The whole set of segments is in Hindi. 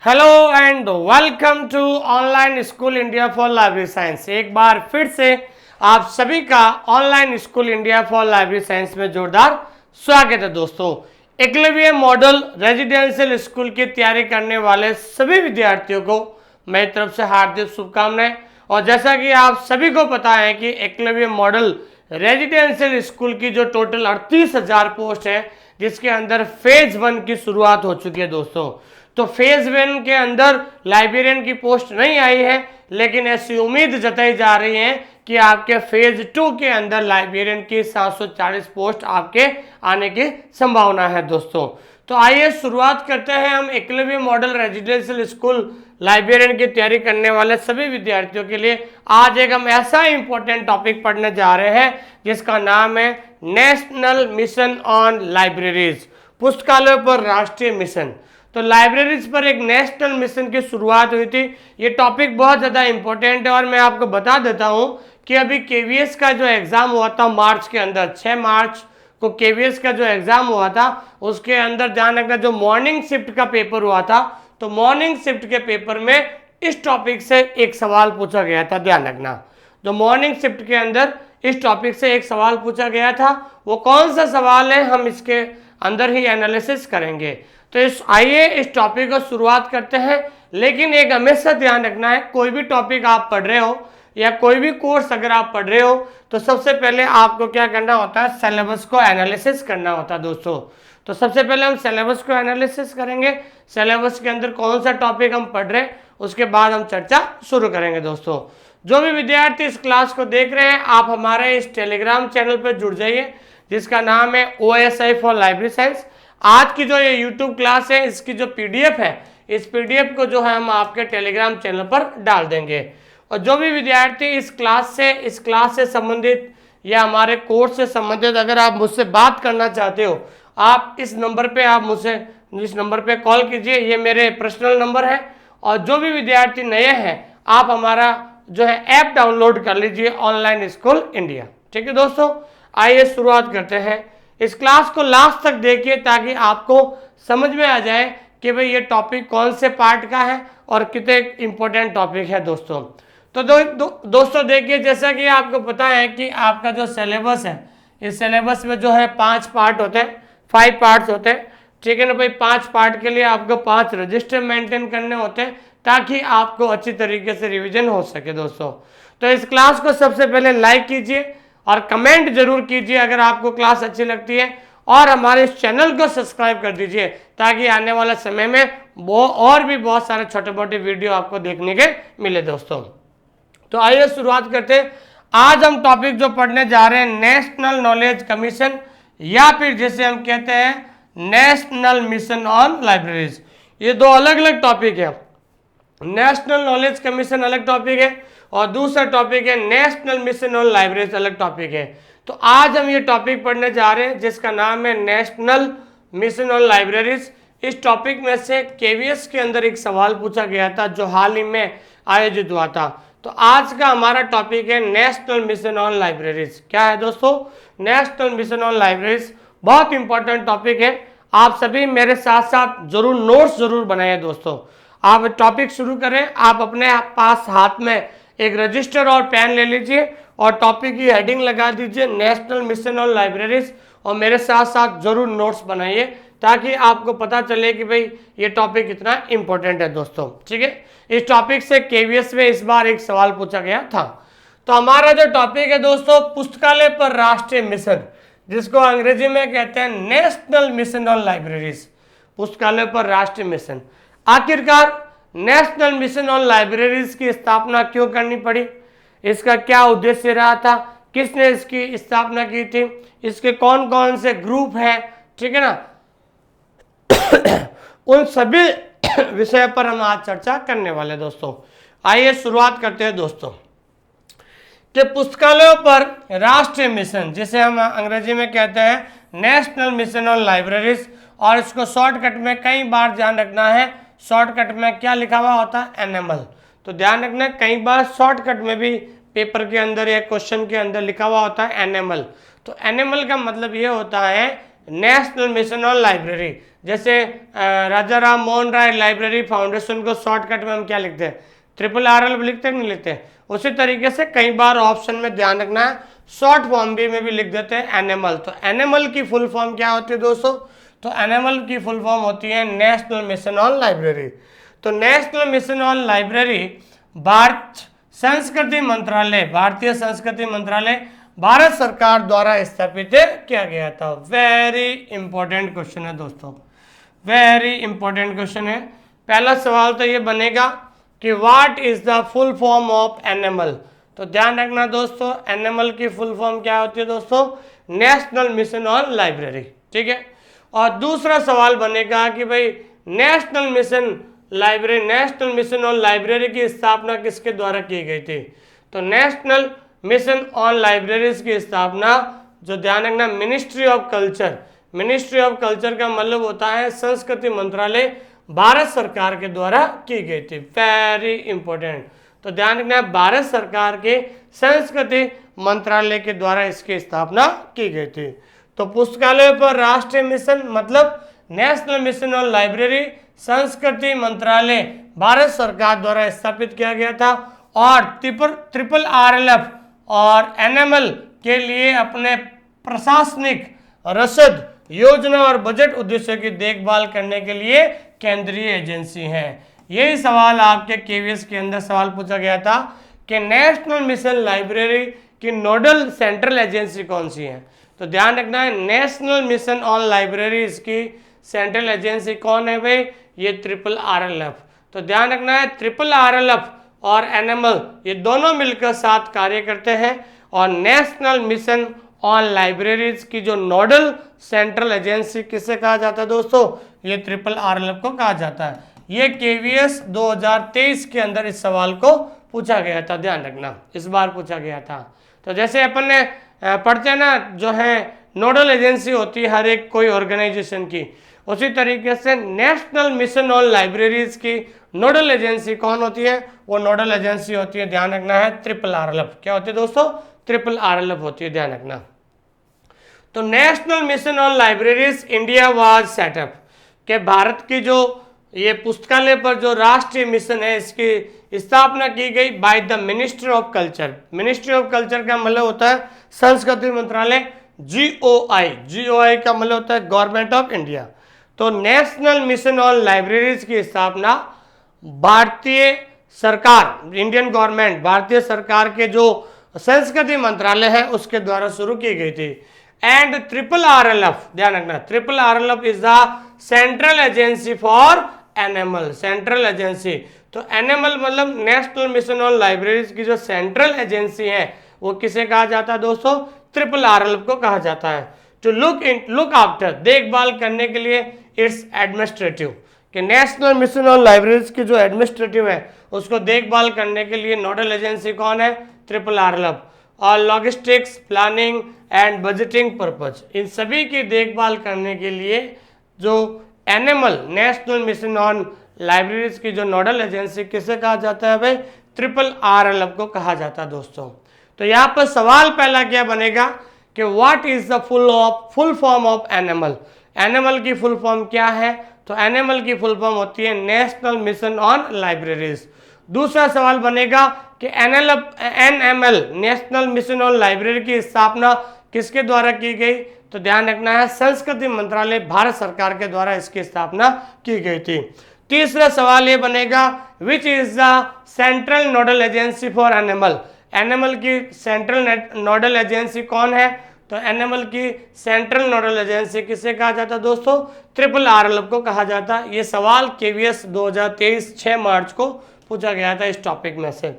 Hello and welcome to online school India for library science. एक बार फिर से आप सभी का online school India for library science में जोरदार स्वागत है दोस्तों। एकलव्य मॉडल रेजिडेंशियल स्कूल की तैयारी करने वाले सभी विद्यार्थियों को मेरी तरफ से हार्दिक शुभकामनाएं। और जैसा कि आप सभी को पता है कि एकलव्य मॉडल रेजिडेंशियल स्कूल की जो टोटल 38,000 पोस्ट है, जिसके अंदर फेज 1 की शुरुआत हो चुकी है दोस्तों। तो फेज 1 के अंदर लाइब्रेरियन की पोस्ट नहीं आई है, लेकिन ऐसी उम्मीद जताई जा रही है कि आपके फेज 2 के अंदर लाइब्रेरियन की 740 पोस्ट आपके आने की संभावना है दोस्तों। तो आइए शुरुआत करते हैं हम Eklavya model residential school librarian की तैयारी करने वाले सभी विद्यार्थियों के लिए आज एक हम ऐसा इंपॉर्टेंट टॉपिक पढ़ने जा रहे हैं जिसका नाम है नेशनल मिशन ऑन लाइब्रेरीज, पुस्तकालयों पर राष्ट्रीय मिशन। तो लाइब्रेरीज पर एक नेशनल मिशन की शुरुआत हुई थी। ये टॉपिक बहुत ज़्यादा इंपॉर्टेंट है और मैं आपको बता देता हूँ कि अभी केवीएस का जो एग्ज़ाम हुआ था मार्च के अंदर, 6 मार्च को केवीएस का जो एग्ज़ाम हुआ था उसके अंदर ध्यान रखना, जो मॉर्निंग शिफ्ट का पेपर हुआ था, तो मॉर्निंग शिफ्ट के पेपर में इस टॉपिक से एक सवाल पूछा गया था। ध्यान रखना, जो मॉर्निंग शिफ्ट के अंदर इस टॉपिक से एक सवाल पूछा गया था, वो कौन सा सवाल है हम इसके अंदर ही एनालिसिस करेंगे। तो आइए इस टॉपिक को शुरुआत करते हैं। लेकिन एक हमेशा ध्यान रखना है, कोई भी टॉपिक आप पढ़ रहे हो या कोई भी कोर्स अगर आप पढ़ रहे हो तो सबसे पहले आपको क्या करना होता है, सिलेबस को एनालिसिस करना होता है दोस्तों। तो सबसे पहले हम सिलेबस को एनालिसिस करेंगे, सिलेबस के अंदर कौन सा टॉपिक हम पढ़ रहे हैं, उसके बाद हम चर्चा शुरू करेंगे दोस्तों। जो भी विद्यार्थी इस क्लास को देख रहे हैं, आप हमारे इस टेलीग्राम चैनल पर जुड़ जाइए जिसका नाम है OSI फॉर लाइब्रेरी साइंस। आज की जो ये यूट्यूब क्लास है, इसकी जो पीडीएफ है, इस पीडीएफ को जो है हम आपके टेलीग्राम चैनल पर डाल देंगे। और जो भी विद्यार्थी इस क्लास से संबंधित या हमारे कोर्स से संबंधित अगर आप मुझसे बात करना चाहते हो, आप इस नंबर पे इस नंबर पे कॉल कीजिए, ये मेरे पर्सनल नंबर है। और जो भी विद्यार्थी नए हैं, आप हमारा जो है ऐप डाउनलोड कर लीजिए, ऑनलाइन स्कूल इंडिया। ठीक है दोस्तों, आइए शुरुआत करते हैं। इस क्लास को लास्ट तक देखिए ताकि आपको समझ में आ जाए कि भाई ये टॉपिक कौन से पार्ट का है और कितने इंपॉर्टेंट टॉपिक है दोस्तों। तो दोस्तों देखिए, जैसा कि आपको पता है कि आपका जो सिलेबस है, इस सिलेबस में जो है 5 पार्ट होते हैं, 5 पार्ट्स होते हैं। ठीक है ना भाई, 5 पार्ट के लिए आपको 5 रजिस्टर मेंटेन करने होते हैं ताकि आपको अच्छी तरीके से रिवीजन हो सके दोस्तों। तो इस क्लास को सबसे पहले लाइक कीजिए और कमेंट जरूर कीजिए अगर आपको क्लास अच्छी लगती है, और हमारे इस चैनल को सब्सक्राइब कर दीजिए ताकि आने वाले समय में वो और भी बहुत सारे छोटे मोटे वीडियो आपको देखने के मिले दोस्तों। तो आइए शुरुआत करते हैं। आज हम टॉपिक जो पढ़ने जा रहे हैं, नेशनल नॉलेज कमीशन, या फिर जिसे हम कहते हैं नेशनल मिशन ऑन लाइब्रेरीज। ये दो अलग अलग टॉपिक है। नेशनल नॉलेज कमीशन अलग टॉपिक है और दूसरा टॉपिक है नेशनल मिशन ऑन लाइब्रेरीज, अलग टॉपिक है। तो आज हम ये टॉपिक पढ़ने जा रहे हैं जिसका नाम है नेशनल मिशन ऑन लाइब्रेरीज। इस टॉपिक में से केवीएस के अंदर एक सवाल पूछा गया था जो हाल ही में आयोजित हुआ था। तो आज का हमारा टॉपिक है नेशनल मिशन ऑन लाइब्रेरीज। क्या है दोस्तों? नेशनल मिशन ऑन लाइब्रेरीज बहुत इंपॉर्टेंट टॉपिक है। आप सभी मेरे साथ साथ जरूर नोट्स जरूर बनाइए दोस्तों। आप टॉपिक शुरू करें, आप अपने पास हाथ में एक रजिस्टर और पेन ले लीजिए और टॉपिक की हेडिंग लगा दीजिए नेशनल मिशन ऑन लाइब्रेरीज, और मेरे साथ साथ जरूर नोट्स बनाइए ताकि आपको पता चले कि भाई ये टॉपिक कितना इंपॉर्टेंट है दोस्तों। ठीक है, इस टॉपिक से केवीएस में इस बार एक सवाल पूछा गया था। तो हमारा जो टॉपिक है दोस्तों, पुस्तकालय पर राष्ट्रीय मिशन, जिसको अंग्रेजी में कहते हैं नेशनल मिशन ऑन लाइब्रेरीज, पुस्तकालय पर राष्ट्रीय मिशन। आखिरकार नेशनल मिशन ऑन लाइब्रेरीज की स्थापना क्यों करनी पड़ी, इसका क्या उद्देश्य रहा था, किसने इसकी स्थापना की थी, इसके कौन कौन से ग्रुप हैं, ठीक है ना, उन सभी विषय पर हम आज चर्चा करने वाले दोस्तों। आइए शुरुआत करते हैं दोस्तों कि पुस्तकालयों पर राष्ट्रीय मिशन, जिसे हम अंग्रेजी में कहते हैं नेशनल मिशन ऑन लाइब्रेरीज, और इसको शॉर्टकट में कई बार ध्यान रखना है, शॉर्टकट में क्या लिखा हुआ होता है, एनएमएल। तो ध्यान रखना, कई बार शॉर्टकट में भी पेपर के अंदर या क्वेश्चन के अंदर लिखा हुआ होता है एनएमएल। तो एनएमएल का मतलब ये होता है नेशनल मिशन ऑन लाइब्रेरी, जैसे राजा राम मोहन राय लाइब्रेरी फाउंडेशन को शॉर्टकट में हम क्या लिखते हैं, RRR लिखते हैं, नहीं लिखते। उसी तरीके से कई बार ऑप्शन में ध्यान रखना है, शॉर्ट फॉर्म में भी लिख देते हैं एनिमल। तो एनिमल की फुल फॉर्म क्या होती है दोस्तों, तो एनिमल की फुल फॉर्म होती है नेशनल मिशन ऑन लाइब्रेरी। तो नेशनल मिशन ऑन लाइब्रेरी भारतीय संस्कृति मंत्रालय भारत सरकार द्वारा स्थापित किया गया था। वेरी इंपॉर्टेंट क्वेश्चन है दोस्तों, वेरी इंपॉर्टेंट क्वेश्चन है। पहला सवाल तो ये बनेगा कि what is the full form of animal. तो ध्यान रखना दोस्तों, एनिमल की फुल फॉर्म क्या होती है दोस्तों, नेशनल मिशन ऑन लाइब्रेरी, ठीक है। और दूसरा सवाल बनेगा कि भाई नेशनल मिशन ऑन लाइब्रेरी की स्थापना किसके द्वारा की गई थी। तो नेशनल मिशन ऑन लाइब्रेरीज की स्थापना, जो ध्यान रखना, मिनिस्ट्री ऑफ कल्चर का मतलब होता है संस्कृति मंत्रालय, भारत सरकार के द्वारा की गई थी। वेरी इंपॉर्टेंट, तो ध्यान रखना, भारत सरकार के संस्कृति मंत्रालय के द्वारा इसकी स्थापना की गई थी। तो पुस्तकालय पर राष्ट्रीय मिशन मतलब नेशनल मिशन ऑन लाइब्रेरी संस्कृति मंत्रालय भारत सरकार द्वारा स्थापित किया गया था। और RRR और एनिमल के लिए अपने प्रशासनिक, रसद, योजना और बजट उद्देश्यों की देखभाल करने के लिए केंद्रीय एजेंसी है। यही सवाल आपके KVS के अंदर सवाल पूछा गया था कि नेशनल मिशन लाइब्रेरी की नोडल सेंट्रल एजेंसी कौन सी है। तो ध्यान रखना है, नेशनल मिशन ऑन लाइब्रेरीज की सेंट्रल एजेंसी कौन है भाई, ये RRR। तो ध्यान रखना है, RRR और एनिमल ये दोनों मिलकर साथ कार्य करते हैं। और नेशनल मिशन ऑन लाइब्रेरीज की जो नोडल सेंट्रल एजेंसी किसे कहा जाता है दोस्तों, ये RRR को कहा जाता है। ये KVS 2023 के अंदर इस सवाल को पूछा गया था, ध्यान रखना, इस बार पूछा गया था। तो जैसे अपन ने पढ़ते हैं ना, जो है नोडल एजेंसी होती है हर एक कोई ऑर्गेनाइजेशन की, उसी तरीके से नेशनल मिशन ऑन लाइब्रेरीज की नोडल एजेंसी कौन होती है, वो नोडल एजेंसी होती है, ध्यान रखना है, RRR। क्या होती है दोस्तों, RRR होती है, ध्यान रखना। तो national mission on libraries India was setup, के भारत की जो ये पुस्तकालय पर जो राष्ट्रीय मिशन है इसकी स्थापना की गई by the ministry of culture. Ministry of culture का मतलब होता है संस्कृति मंत्रालय, GOI का मतलब होता है गवर्नमेंट ऑफ इंडिया। तो नेशनल मिशन ऑन लाइब्रेरीज की स्थापना भारतीय सरकार, इंडियन गवर्नमेंट, भारतीय सरकार के जो संस्कृति मंत्रालय है उसके द्वारा शुरू की गई थी। एंड RRR, ध्यान रखना, RRR is the central agency for animal, central agency. तो एनिमल मतलब नेशनल मिशन ऑन लाइब्रेरीज की जो सेंट्रल एजेंसी है वो किसे कहा जाता है दोस्तों, RRR को कहा जाता है। टू लुक आफ्टर, देखभाल करने के लिए, इट्स एडमिनिस्ट्रेटिव, कि नेशनल मिशन ऑन लाइब्रेरीज की जो एडमिनिस्ट्रेटिव है उसको देखभाल करने के लिए नोडल एजेंसी कौन है, RRR। और logistics, planning and budgeting purpose, इन सभी की देखभाल करने के लिए जो animal, national mission on libraries की जो नोडल एजेंसी किसे कहा जाता है भाई, RRR को कहा जाता है दोस्तों। तो यहाँ पर सवाल पहला क्या बनेगा कि what is the full form of animal. Animal की फुल फॉर्म क्या है, तो एनिमल की फुल फॉर्म होती है नेशनल मिशन ऑन लाइब्रेरीज। दूसरा सवाल बनेगा कि NML, national mission on library की स्थापना किसके द्वारा की गई, तो ध्यान रखना है संस्कृति मंत्रालय, भारत सरकार के द्वारा इसकी स्थापना की गई थी। तीसरा सवाल ये बनेगा, which is the central nodal agency for animal. Animal की सेंट्रल नोडल एजेंसी कौन है, तो एनिमल की सेंट्रल नोडल एजेंसी किसे कहा जाता है दोस्तों, RRR को कहा जाता है। ये सवाल KVS 2023 6 मार्च को पूछा गया था इस टॉपिक में से,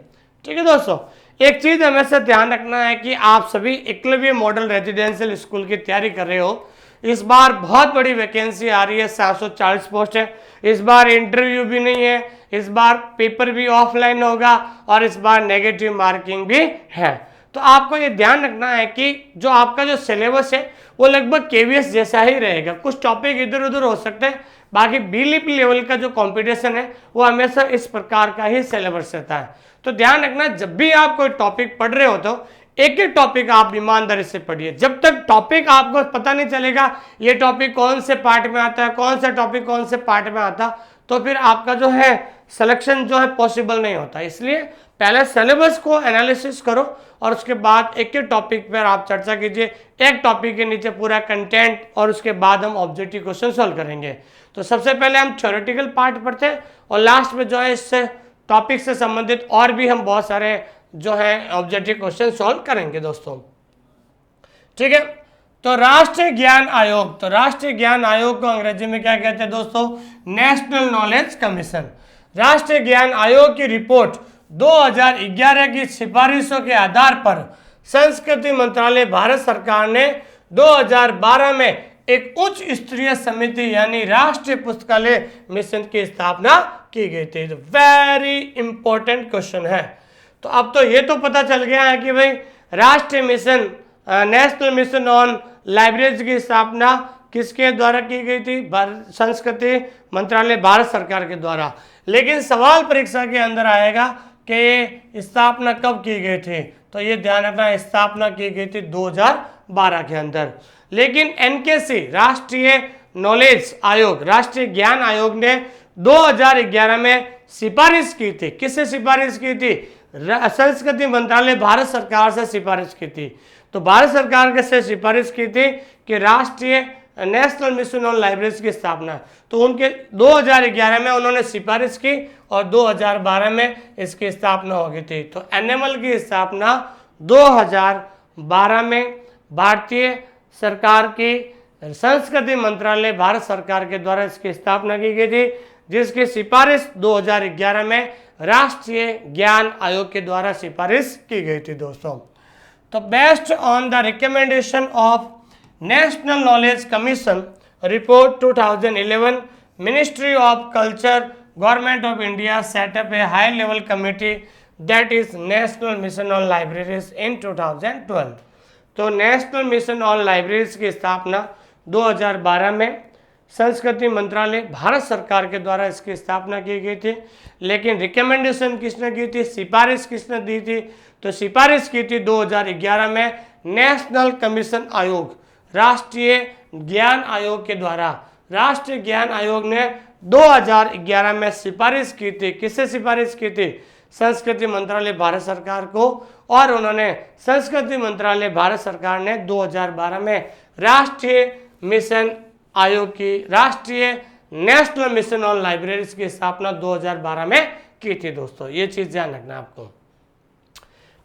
ठीक है दोस्तों। एक चीज हमेशा ध्यान रखना है कि आप सभी एकलव्य मॉडल रेजिडेंशियल स्कूल की तैयारी कर रहे हो, इस बार बहुत बड़ी वैकेंसी आ रही है, 740 पोस्ट है। इस बार इंटरव्यू भी नहीं है, इस बार पेपर भी ऑफलाइन होगा और इस बार नेगेटिव मार्किंग भी है। तो आपको ये ध्यान रखना है कि जो आपका जो सिलेबस है वो लगभग KVS जैसा ही रहेगा, कुछ टॉपिक इधर उधर हो सकते हैं, बाकी BLEP लेवल का जो कंपटीशन है वो हमेशा इस प्रकार का ही सिलेबस रहता है। तो ध्यान रखना, जब भी आप कोई टॉपिक पढ़ रहे हो तो एक एक टॉपिक आप ईमानदारी से पढ़िए। जब तक टॉपिक आपको पता नहीं चलेगा ये टॉपिक कौन से पार्ट में आता है, कौन सा टॉपिक कौन से पार्ट में आता, तो फिर आपका जो है सिलेक्शन जो है पॉसिबल नहीं होता। इसलिए पहले सिलेबस को एनालिसिस करो और उसके बाद एक एक टॉपिक पर आप चर्चा कीजिए, एक टॉपिक के नीचे पूरा कंटेंट, और उसके बाद हम ऑब्जेक्टिव क्वेश्चन सॉल्व करेंगे। तो सबसे पहले हम थ्योरेटिकल पार्ट पढ़ते हैं और लास्ट में जो है इससे टॉपिक से संबंधित और भी हम बहुत सारे जो है ऑब्जेक्टिव क्वेश्चन सॉल्व करेंगे दोस्तों। ठीक है, तो राष्ट्रीय ज्ञान आयोग, तो राष्ट्रीय ज्ञान आयोग को अंग्रेजी में क्या कहते हैं दोस्तों? National knowledge commission. राष्ट्रीय ज्ञान आयोग की रिपोर्ट 2011 की सिफारिशों के आधार पर संस्कृति मंत्रालय भारत सरकार ने 2012 में एक उच्च स्तरीय समिति यानी राष्ट्रीय पुस्तकालय मिशन की स्थापना की गई थी। वेरी इंपॉर्टेंट क्वेश्चन है। तो अब तो ये तो पता चल गया है कि भाई राष्ट्रीय mission, national mission on libraries की स्थापना किसके द्वारा की गई थी? संस्कृति मंत्रालय भारत सरकार के द्वारा। लेकिन सवाल परीक्षा के अंदर आएगा कि ये स्थापना कब की गई थी, तो ये ध्यान रखना स्थापना की गई थी 2012 के अंदर। लेकिन एनकेसी राष्ट्रीय नॉलेज आयोग, राष्ट्रीय ज्ञान आयोग ने 2011 में सिफारिश की थी। किससे सिफारिश की थी? संस्कृति मंत्रालय भारत सरकार से सिफारिश की थी। तो भारत सरकार के से सिफारिश की थी कि राष्ट्रीय नेशनल मिशन ऑन लाइब्रेरीज की स्थापना, तो उनके 2011 में उन्होंने सिफारिश की और 2012 में इसकी स्थापना हो गई थी। तो एनएमएल की स्थापना 2012 में भारतीय सरकार की संस्कृति मंत्रालय भारत सरकार के द्वारा इसकी स्थापना की गई थी, जिसकी सिफारिश 2011 में राष्ट्रीय ज्ञान आयोग के द्वारा सिफारिश की गई थी दोस्तों। तो based on the recommendation of national knowledge commission report 2011, ministry of culture, government of India set up a high level committee that is national mission on libraries in 2012। तो नेशनल मिशन ऑन लाइब्रेरीज की स्थापना 2012 में संस्कृति मंत्रालय भारत सरकार के द्वारा इसकी स्थापना की गई थी। लेकिन रिकमेंडेशन किसने की थी, सिफारिश किसने दी थी? तो सिफारिश की थी 2011 में नेशनल कमीशन आयोग, राष्ट्रीय ज्ञान आयोग के द्वारा। राष्ट्रीय ज्ञान आयोग ने 2011 में सिफारिश की थी। किससे सिफारिश की थी? संस्कृति मंत्रालय भारत सरकार को, और उन्होंने संस्कृति मंत्रालय भारत सरकार ने 2012 में राष्ट्रीय मिशन आयोग की, राष्ट्रीय नेशनल मिशन ऑन लाइब्रेरीज की स्थापना 2012 में की थी दोस्तों। ये चीज ध्यान रखना आपको।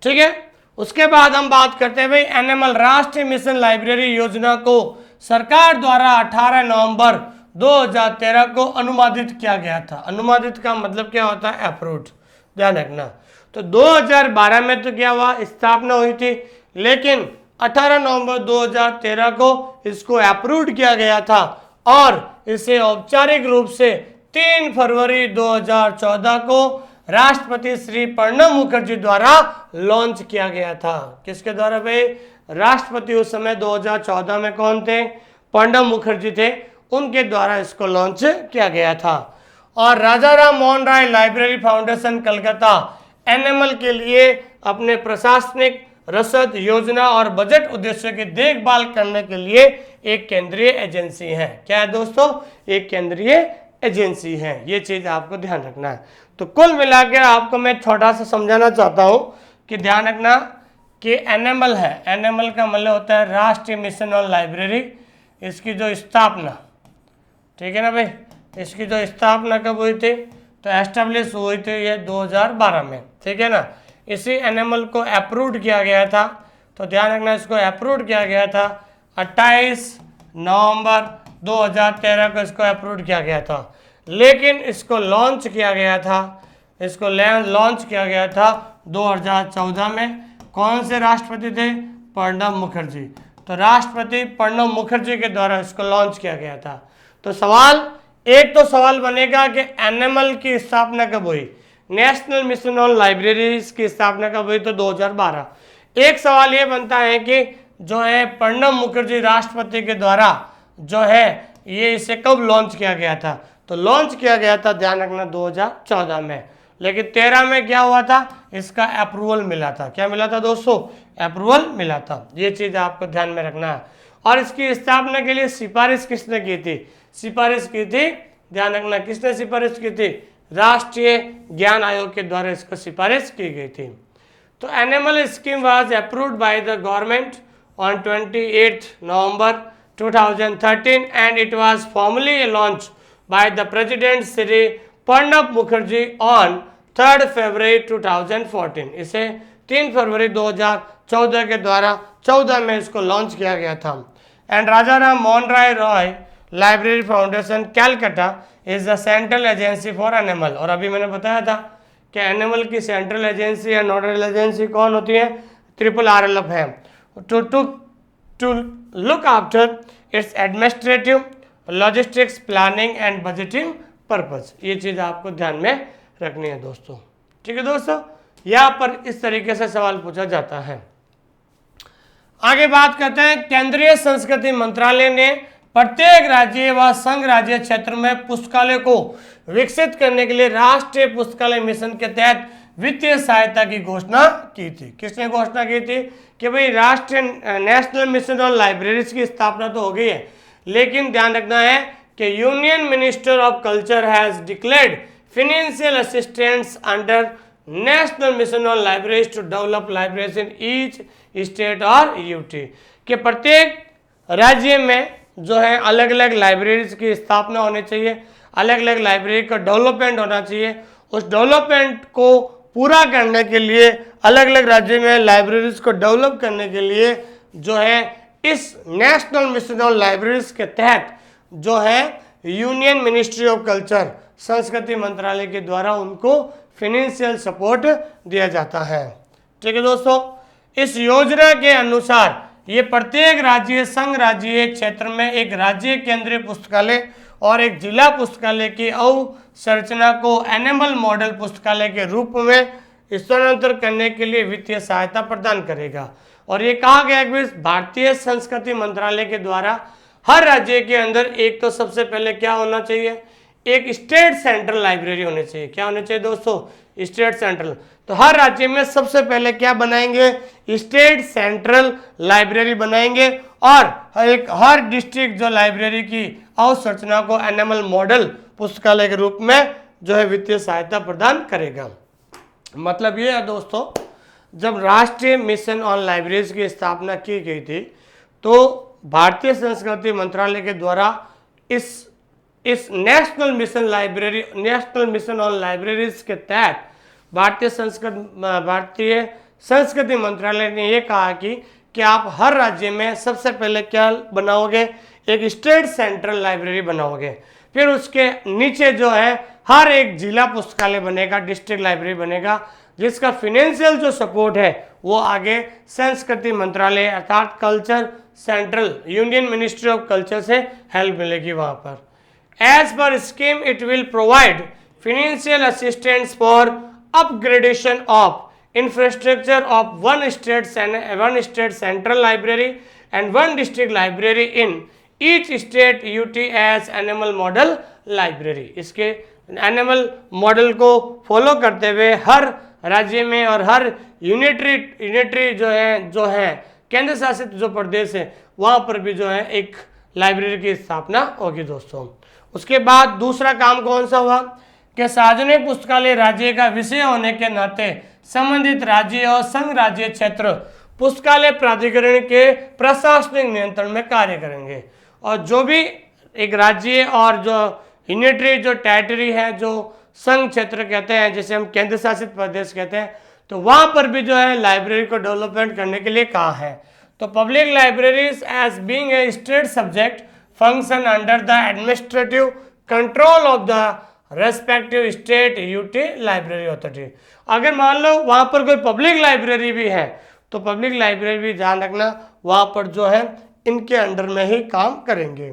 ठीक है, उसके बाद हम बात करते हैं भाई एनएमएल राष्ट्रीय मिशन लाइब्रेरी योजना को सरकार द्वारा 18 नवंबर 2013 को अनुमोदित किया गया था। अनुमोदित का मतलब क्या होता है? अप्रूव्ड, ध्यान रखना। तो 2012 में तो क्या हुआ, स्थापना हुई थी, लेकिन 18 नवंबर 2013 को इसको अप्रूव्ड किया गया था और इसे औपचारिक रूप से 3 फरवरी 2014 को राष्ट्रपति श्री प्रणब मुखर्जी द्वारा लॉन्च किया गया था। किसके द्वारा भाई? राष्ट्रपति उस समय 2014 में कौन थे? प्रणब मुखर्जी थे, उनके द्वारा इसको लॉन्च किया गया था। और राजा राम मोहन राय लाइब्रेरी फाउंडेशन कलकत्ता एनएमएल के लिए अपने प्रशासनिक, रसद, योजना और बजट उद्देश्यों की देखभाल करने के लिए एक केंद्रीय एजेंसी है। क्या है दोस्तों? एक केंद्रीय एजेंसी है। ये चीज आपको ध्यान रखना है। तो कुल मिलाकर आपको मैं छोटा सा समझाना चाहता हूं कि ध्यान रखना कि एनएमएल है, एनएमएल का मतलब होता है राष्ट्रीय मिशन ऑन लाइब्रेरी। इसकी जो स्थापना, ठीक है ना भाई, इसकी जो स्थापना कब हुई थी? तो एस्टेब्लिश हुई थी ये 2012 में, ठीक है ना। इसी एनएमएल को अप्रूव्ड किया गया था, तो ध्यान रखना इसको अप्रूव्ड किया गया था 28 नवंबर 2013 को इसको अप्रूव्ड किया गया था। लेकिन इसको लॉन्च किया गया था, इसको लॉन्च किया गया था 2014 में। कौन से राष्ट्रपति थे? प्रणब मुखर्जी। तो राष्ट्रपति प्रणब मुखर्जी के द्वारा इसको लॉन्च किया गया था। तो सवाल बनेगा कि एनएमएल की स्थापना कब हुई? नेशनल मिशन ऑन लाइब्रेरीज की स्थापना कब हुई? तो 2012। एक सवाल ये बनता है कि जो है प्रणब मुखर्जी राष्ट्रपति के द्वारा जो है ये इसे कब लॉन्च किया गया था? तो लॉन्च किया गया था, ध्यान रखना, 2014 में। लेकिन 13 में क्या हुआ था? इसका अप्रूवल मिला था। क्या मिला था दोस्तों? अप्रूवल मिला था। ये चीज़ आपको ध्यान में रखना है। और इसकी स्थापना के लिए सिफारिश किसने की थी? सिफारिश की थी, ध्यान रखना, किसने सिफारिश की थी? राष्ट्रीय ज्ञान आयोग के द्वारा इसको सिफारिश की गई थी। तो animal scheme was approved by the government on 28 November 2013 and it was formally launched by the President Shri Pranab Mukherjee on 3 February 2014। इसे 3 फरवरी 2014 के द्वारा 14 में इसको लॉन्च किया गया था। And Raja Ram Mohan Roy Roy library foundation Calcutta is the central agency for animal. और अभी मैंने बताया था कि एनिमल की सेंट्रल एजेंसी या नोडल एजेंसी कौन होती है? RRF है। To look after its administrative, logistics, planning and budgeting purpose. ये चीज़ आपको ध्यान में रखनी है दोस्तों। ठीक है दोस्तों, यहाँ पर इस तरीके से सवाल पूछा जाता है। आगे बात करते हैं, केंद्रीय संस्कृति मंत्रालय ने प्रत्येक राज्य व संघ राज्य क्षेत्र में पुस्तकालय को विकसित करने के लिए राष्ट्रीय पुस्तकालय मिशन के तहत वित्तीय सहायता की घोषणा की थी। किसने घोषणा की थी? कि भाई राष्ट्रीय नेशनल मिशन ऑन लाइब्रेरीज की स्थापना तो हो गई है, लेकिन ध्यान रखना है कि union minister of culture has declared financial assistance under national mission on libraries to develop libraries in each state और यूटी। कि प्रत्येक राज्य में जो है अलग अलग लाइब्रेरीज की स्थापना होनी चाहिए, अलग अलग लाइब्रेरी का डेवलपमेंट होना चाहिए। उस डेवलपमेंट को पूरा करने के लिए अलग अलग राज्य में लाइब्रेरीज को डेवलप करने के लिए जो है इस नेशनल मिशन ऑन लाइब्रेरीज के तहत जो है यूनियन मिनिस्ट्री ऑफ कल्चर, संस्कृति मंत्रालय के द्वारा उनको फाइनेंशियल सपोर्ट दिया जाता है। ठीक है दोस्तों, इस योजना के अनुसार ये प्रत्येक राज्य संघ राज्य क्षेत्र में एक राज्य केंद्रीय पुस्तकालय और एक जिला पुस्तकालय की अवसंरचना को एनिमल मॉडल पुस्तकालय के रूप में स्थानांतर करने के लिए वित्तीय सहायता प्रदान करेगा। और ये कहा गया कि भारतीय संस्कृति मंत्रालय के द्वारा हर राज्य के अंदर एक तो सबसे पहले क्या होना चाहिए? एक स्टेट सेंट्रल लाइब्रेरी होनी चाहिए। क्या होनी चाहिए दोस्तों? State central. तो हर राज्य में सबसे पहले क्या बनाएंगे? स्टेट सेंट्रल लाइब्रेरी बनाएंगे और हर डिस्ट्रिक्ट जो लाइब्रेरी की अवसंरचना को एनिमल मॉडल पुस्तकालय के रूप में जो है वित्तीय सहायता प्रदान करेगा। मतलब ये है दोस्तों, जब राष्ट्रीय मिशन ऑन लाइब्रेरीज की स्थापना की गई थी तो भारतीय संस्कृति मंत्रालय के द्वारा इस नेशनल मिशन ऑन लाइब्रेरीज के तहत भारतीय संस्कृति मंत्रालय ने यह कहा कि आप हर राज्य में सबसे पहले क्या बनाओगे? एक स्टेट सेंट्रल लाइब्रेरी बनाओगे, फिर उसके नीचे जो है हर एक जिला पुस्तकालय बनेगा, डिस्ट्रिक्ट लाइब्रेरी बनेगा, जिसका फाइनेंशियल जो सपोर्ट है वो आगे संस्कृति मंत्रालय अर्थात culture central union ministry of culture से हेल्प मिलेगी वहां पर। As per scheme, it will provide financial assistance for upgradation of infrastructure of one state central library and one district library in each state UT as animal model library। इसके एनिमल मॉडल को फॉलो करते हुए हर राज्य में और हर यूनिटरी जो है केंद्र शासित जो प्रदेश है वहाँ पर भी जो है एक लाइब्रेरी की स्थापना होगी दोस्तों। उसके बाद दूसरा काम कौन सा हुआ कि सार्वजनिक पुस्तकालय राज्य का विषय होने के नाते संबंधित राज्य और संघ राज्य क्षेत्र पुस्तकालय प्राधिकरण के प्रशासनिक नियंत्रण में कार्य करेंगे। और जो भी एक राज्य और जो यूनिटरी जो टेरिटरी है, जो संघ क्षेत्र कहते हैं, जिसे हम केंद्र शासित प्रदेश कहते हैं, तो वहाँ पर भी जो है लाइब्रेरी को डेवलपमेंट करने के लिए कहा है। तो public libraries as being a state subject function under the administrative control of the respective state UT library authority। अगर मान लो वहाँ पर कोई पब्लिक लाइब्रेरी भी है तो पब्लिक लाइब्रेरी भी ध्यान रखना वहाँ पर जो है इनके अंडर में ही काम करेंगे।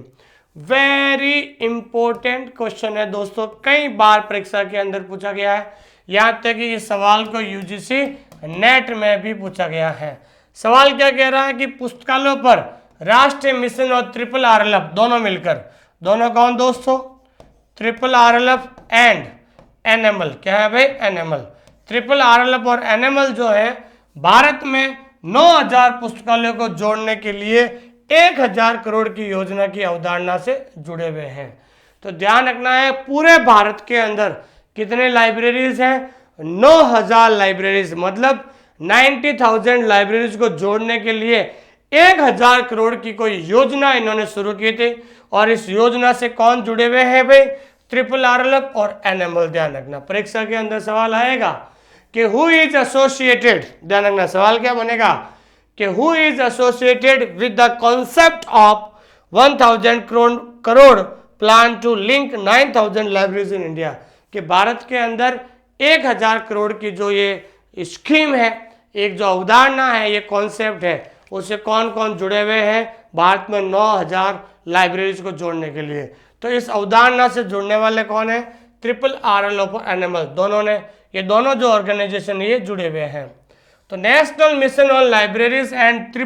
वेरी इंपॉर्टेंट क्वेश्चन है दोस्तों, कई बार परीक्षा के अंदर पूछा गया है, यहाँ तक कि इस सवाल को UGC नेट में भी पूछा गया है। सवाल क्या कह रहा है कि पुस्तकालयों पर राष्ट्रीय मिशन और RRF दोनों मिलकर, दोनों कौन दोस्तों? RRF and animal. क्या है भाई? एनिमल। RRF और एनिमल जो है भारत में 9,000 पुस्तकालयों को जोड़ने के लिए 1,000 करोड़ की योजना की अवधारणा से जुड़े हुए हैं। तो ध्यान रखना है, पूरे भारत के अंदर कितने लाइब्रेरीज हैं? 9,000 लाइब्रेरीज, मतलब 90,000 लाइब्रेरीज को जोड़ने के लिए 1,000 करोड़ की कोई योजना इन्होंने शुरू की थी। और इस योजना से कौन जुड़े हुए हैं भाई? RRRL और NML। ध्यान रखना, परीक्षा के अंदर सवाल आएगा कि हु इज एसोसिएटेड, ध्यान रखना सवाल क्या बनेगा कि who is associated with the concept of 1,000 crore plan to link 9,000 libraries in India, कि भारत के अंदर 1,000 करोड़ की जो ये स्कीम है, एक जो अवधारणा है, ये कॉन्सेप्ट है, उससे कौन कौन जुड़े हुए हैं भारत में 9,000 लाइब्रेरीज को जोड़ने के लिए। तो इस अवधारणा से जुड़ने वाले कौन है? RRRL और NML, दोनों ने, ये दोनों जो ऑर्गेनाइजेशन ये जुड़े हुए हैं। तो national mission on libraries and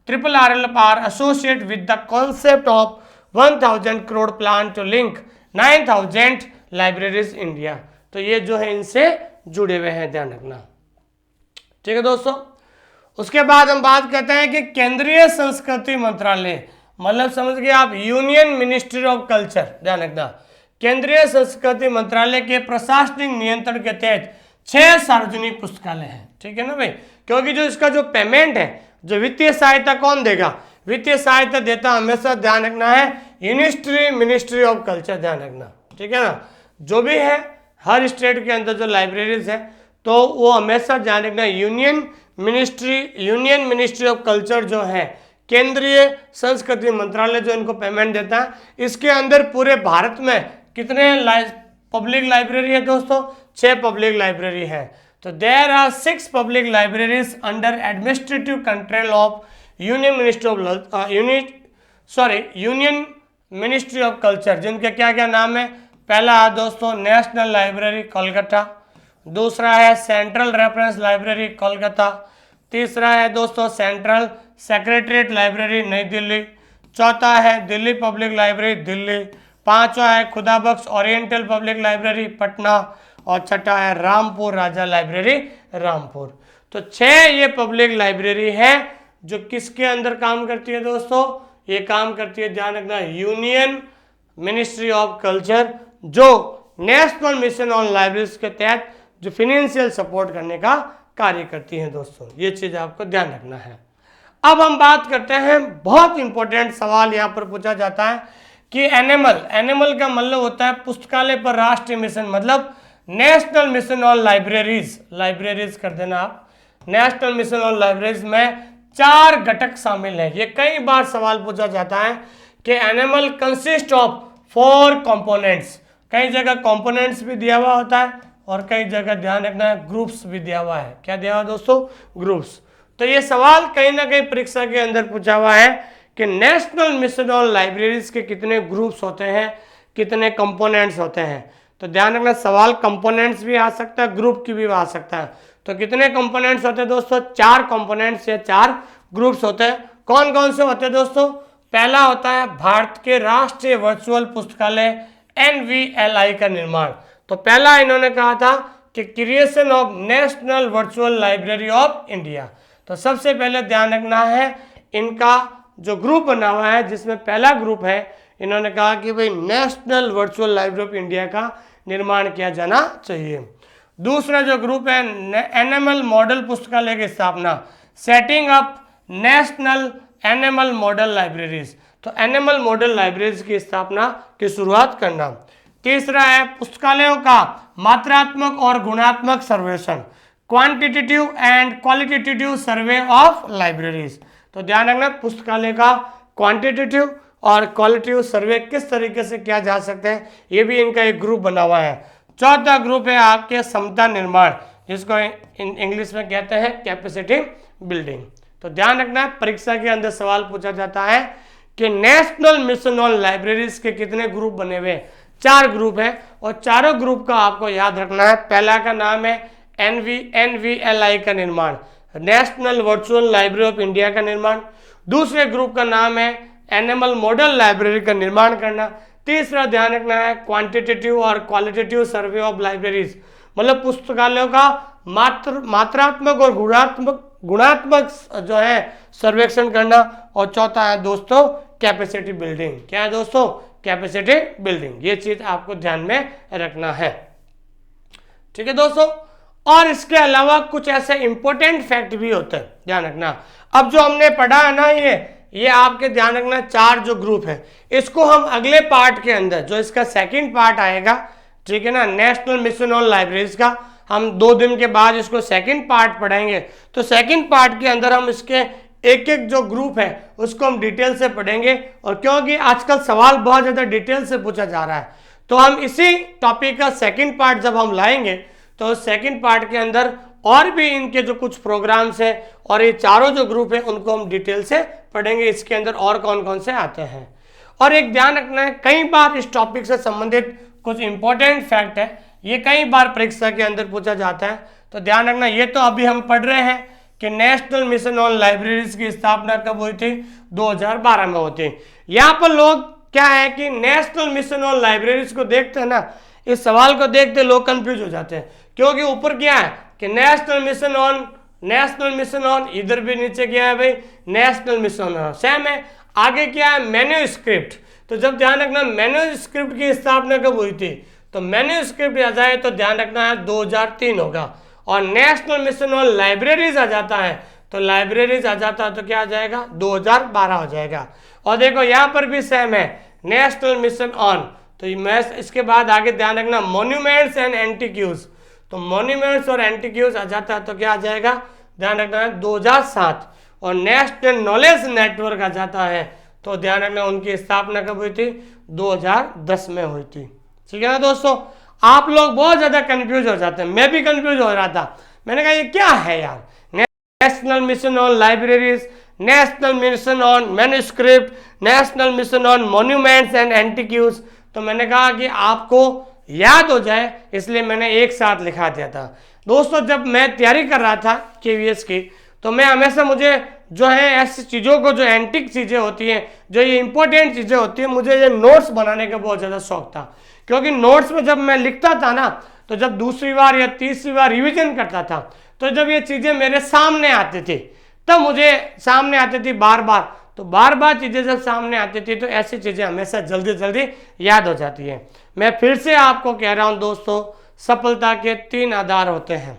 RRRL are associate with the concept of 1,000 crore plan to link 9,000 libraries India. तो ये जो है इनसे जुड़े हुए हैं, ध्यान रखना। ठीक है दोस्तों, उसके बाद हम बात करते हैं कि केंद्रीय संस्कृति मंत्रालय, मतलब समझ गए आप, यूनियन मिनिस्ट्री ऑफ कल्चर। ध्यान रखना, केंद्रीय संस्कृति मंत्रालय के प्रशासनिक नियंत्रण के तहत 6 सार्वजनिक पुस्तकालय हैं। ठीक है ना भाई, क्योंकि जो इसका जो पेमेंट है, जो वित्तीय सहायता कौन देगा? वित्तीय सहायता देता हमेशा, ध्यान रखना है, मिनिस्ट्री ऑफ कल्चर। ध्यान रखना, ठीक है ना। जो भी है हर स्टेट के अंदर जो लाइब्रेरीज है, तो वो हमेशा ध्यान रखना, यूनियन मिनिस्ट्री ऑफ कल्चर जो है, केंद्रीय संस्कृति मंत्रालय जो इनको पेमेंट देता है, इसके अंदर पूरे भारत में कितने पब्लिक लाइब्रेरी है दोस्तों? 6 पब्लिक लाइब्रेरी है। तो there are 6 public libraries under administrative control of union ministry of culture, जिनके क्या क्या नाम है? पहला है दोस्तों नेशनल लाइब्रेरी कोलकाता, दूसरा है सेंट्रल रेफरेंस लाइब्रेरी कोलकाता, तीसरा है दोस्तों सेंट्रल सेक्रेटरीट लाइब्रेरी नई दिल्ली, चौथा है दिल्ली पब्लिक लाइब्रेरी दिल्ली, पांचवा है Khudabakhsh oriental public library Patna, और छठा है रामपुर राजा लाइब्रेरी रामपुर। तो 6 ये पब्लिक लाइब्रेरी है जो किसके अंदर काम करती है दोस्तों? ये काम करती है, ध्यान रखना, यूनियन मिनिस्ट्री ऑफ कल्चर, जो नेशनल मिशन ऑन लाइब्रेरीज के तहत जो फाइनेंशियल सपोर्ट करने का कार्य करती हैं दोस्तों। ये चीज आपको ध्यान रखना है। अब हम बात करते हैं, बहुत इंपॉर्टेंट सवाल यहाँ पर पूछा जाता है कि एनएमएल का मतलब होता है पुस्तकालय पर राष्ट्रीय मिशन, मतलब नेशनल मिशन ऑन लाइब्रेरीज कर देना आप। नेशनल मिशन ऑन लाइब्रेरीज में 4 घटक शामिल हैं। ये कई बार सवाल पूछा जाता है कि एनएमएल कंसिस्ट ऑफ 4 कंपोनेंट्स। कई जगह कंपोनेंट्स भी दिया हुआ होता है और कई जगह ध्यान रखना है ग्रुप्स भी दिया हुआ है। क्या दिया हुआ दोस्तों? ग्रुप्स। तो ये सवाल कहीं ना कहीं परीक्षा के अंदर पूछा हुआ है कि नेशनल मिशन ऑन लाइब्रेरीज के कितने ग्रुप्स होते हैं, कितने कंपोनेंट्स होते हैं। तो ध्यान रखना, सवाल कंपोनेंट्स भी आ सकता है, ग्रुप की भी आ सकता है। तो कितने कंपोनेंट्स होते हैं दोस्तों? 4 कंपोनेंट्स या 4 ग्रुप्स होते हैं। कौन कौन से होते हैं दोस्तों? पहला होता है भारत के राष्ट्रीय वर्चुअल पुस्तकालय NVLI का निर्माण। तो पहला इन्होंने कहा था कि creation of national virtual library of India. तो सबसे पहले ध्यान रखना है, इनका जो ग्रुप बना हुआ है, जिसमें पहला ग्रुप है, इन्होंने कहा कि भाई national virtual library of India का निर्माण किया जाना चाहिए। दूसरा जो ग्रुप है एनएमएल मॉडल पुस्तकालय की स्थापना, setting up national NML model libraries. तो एनएमएल मॉडल लाइब्रेरीज की स्थापना की शुरुआत करना। तीसरा है पुस्तकालयों का मात्रात्मक और गुणात्मक सर्वेक्षण, quantitative and qualitative survey of libraries. तो ध्यान रखना, पुस्तकालय का क्वांटिटेटिव और क्वालिटेटिव सर्वे किस तरीके से किया जा सकता है, ये भी इनका एक ग्रुप बना हुआ है। चौथा ग्रुप है आपके क्षमता निर्माण, जिसको इंग्लिश में कहते हैं कैपेसिटी बिल्डिंग। तो ध्यान रखना, परीक्षा के अंदर सवाल पूछा जाता है कि नेशनल मिशन ऑन लाइब्रेरीज के कितने ग्रुप बने हुए? 4 ग्रुप है, और चारों ग्रुप का आपको याद रखना है। पहला का नाम है NVLI का निर्माण, national virtual library of India का निर्माण। दूसरे ग्रुप का नाम है एनएमएल मॉडल लाइब्रेरी का निर्माण करना। तीसरा ध्यान रखना है क्वांटिटेटिव और क्वालिटेटिव सर्वे ऑफ लाइब्रेरीज, मतलब पुस्तकालयों का मात्रात्मक और गुणात्मक जो है सर्वेक्षण करना, और चौथा है दोस्तों कैपेसिटी बिल्डिंग। क्या है दोस्तों? Capacity building. ये चीज आपको ध्यान में रखना है, ठीक है दोस्तों। और इसके अलावा कुछ ऐसे इंपॉर्टेंट फैक्ट भी होते हैं, ध्यान रखना। अब जो हमने पढ़ा है ना, ये आपके ध्यान रखना, 4 जो ग्रुप है, इसको हम अगले पार्ट के अंदर, जो इसका सेकंड पार्ट आएगा, ठीक है ना, नेशनल मिशन ऑन लाइब्रेरीज का, हम 2 दिन के बाद इसको सेकंड पार्ट पढ़ेंगे। तो सेकंड पार्ट के अंदर हम इसके एक एक जो ग्रुप है उसको हम डिटेल से पढ़ेंगे। और क्योंकि आजकल सवाल बहुत ज़्यादा डिटेल से पूछा जा रहा है, तो हम इसी टॉपिक का सेकंड पार्ट जब हम लाएंगे, तो सेकंड पार्ट के अंदर और भी इनके जो कुछ प्रोग्राम्स हैं और ये चारों जो ग्रुप है उनको हम डिटेल से पढ़ेंगे, इसके अंदर और कौन कौन से आते हैं। और एक ध्यान रखना है, कई बार इस टॉपिक से संबंधित कुछ इंपॉर्टेंट फैक्ट है, ये कई बार परीक्षा के अंदर पूछा जाता है, तो ध्यान रखना। ये तो अभी हम पढ़ रहे हैं कि नेशनल मिशन ऑन लाइब्रेरीज की स्थापना कब हुई थी? 2012 में हुई थी। यहाँ पर लोग क्या है कि नेशनल मिशन ऑन लाइब्रेरीज को देखते हैं ना, इस सवाल को देखते लोग कंफ्यूज हो जाते हैं, क्योंकि ऊपर क्या है कि नेशनल मिशन ऑन, इधर भी नीचे क्या है भाई, नेशनल मिशन ऑन, सेम है। आगे क्या है? मैन्यूस्क्रिप्ट। तो जब ध्यान रखना मैन्यूस्क्रिप्ट की स्थापना कब हुई थी, तो मैन्यूस्क्रिप्ट आ जाए तो ध्यान रखना है 2003 होगा। और नेशनल मिशन ऑन लाइब्रेरीज आ जाता है, तो लाइब्रेरीज आ जाता है तो क्या आ जाएगा? 2012 हो जाएगा। और देखो यहाँ पर भी सेम है, नेशनल मिशन ऑन। तो इसके बाद आगे ध्यान रखना मॉन्यूमेंट्स एंड एंटीक्यूज, तो मॉन्यूमेंट्स और एंटीक्यूज आ जाता है तो क्या आ जाएगा? ध्यान रखना है 2007। और नेशनल नॉलेज नेटवर्क आ जाता है, तो ध्यान रखना उनकी स्थापना कब हुई थी? 2010 में हुई थी, ठीक है ना दोस्तों। आप लोग बहुत ज्यादा कंफ्यूज हो जाते हैं, मैं भी कंफ्यूज हो रहा था, मैंने कहा ये क्या है यार, national mission on libraries, national mission on manuscript, national mission on monuments and एंटीक्यूज। तो मैंने कहा कि आपको याद हो जाए, इसलिए मैंने एक साथ लिखा दिया था दोस्तों। जब मैं तैयारी कर रहा था KVS की, तो मैं हमेशा, मुझे जो है ऐसी चीज़ों को, जो एंटिक चीज़ें होती हैं, जो ये इंपॉर्टेंट चीज़ें होती हैं, मुझे ये नोट्स बनाने का बहुत ज़्यादा शौक था। क्योंकि नोट्स में जब मैं लिखता था ना, तो जब दूसरी बार या तीसरी बार रिविजन करता था, तो जब ये चीज़ें मेरे सामने आती थी, तब मुझे सामने आती थी बार बार, तो बार बार चीज़ें जब सामने आती थी तो ऐसी चीज़ें हमेशा जल्दी जल्दी याद हो जाती हैं। मैं फिर से आपको कह रहा हूँ दोस्तों, सफलता के 3 आधार होते हैं।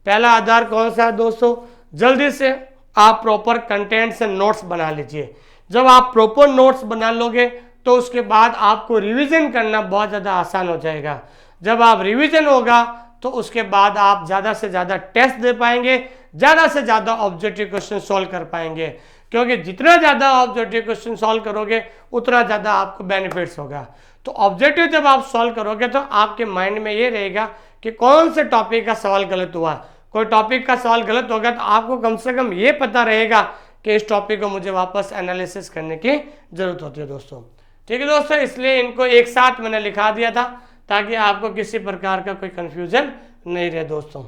पहला आधार कौन सा है दोस्तों? जल्दी से आप प्रॉपर कंटेंट से नोट्स बना लीजिए। जब आप प्रॉपर नोट्स बना लोगे तो उसके बाद आपको रिवीजन करना बहुत ज़्यादा आसान हो जाएगा। जब आप रिवीजन होगा तो उसके बाद आप ज़्यादा से ज़्यादा टेस्ट दे पाएंगे, ज़्यादा से ज़्यादा ऑब्जेक्टिव क्वेश्चन सॉल्व कर पाएंगे। क्योंकि जितना ज़्यादा ऑब्जेक्टिव क्वेश्चन सॉल्व करोगे उतना ज़्यादा आपको बेनिफिट्स होगा। तो ऑब्जेक्टिव जब आप सॉल्व करोगे तो आपके माइंड में ये रहेगा कि कौन से टॉपिक का सवाल गलत हुआ। कोई टॉपिक का सवाल गलत होगा तो आपको कम से कम ये पता रहेगा कि इस टॉपिक को मुझे वापस एनालिसिस करने की जरूरत होती है दोस्तों। ठीक है दोस्तों, इसलिए इनको एक साथ मैंने लिखा दिया था ताकि आपको किसी प्रकार का कोई कंफ्यूजन नहीं रहे दोस्तों।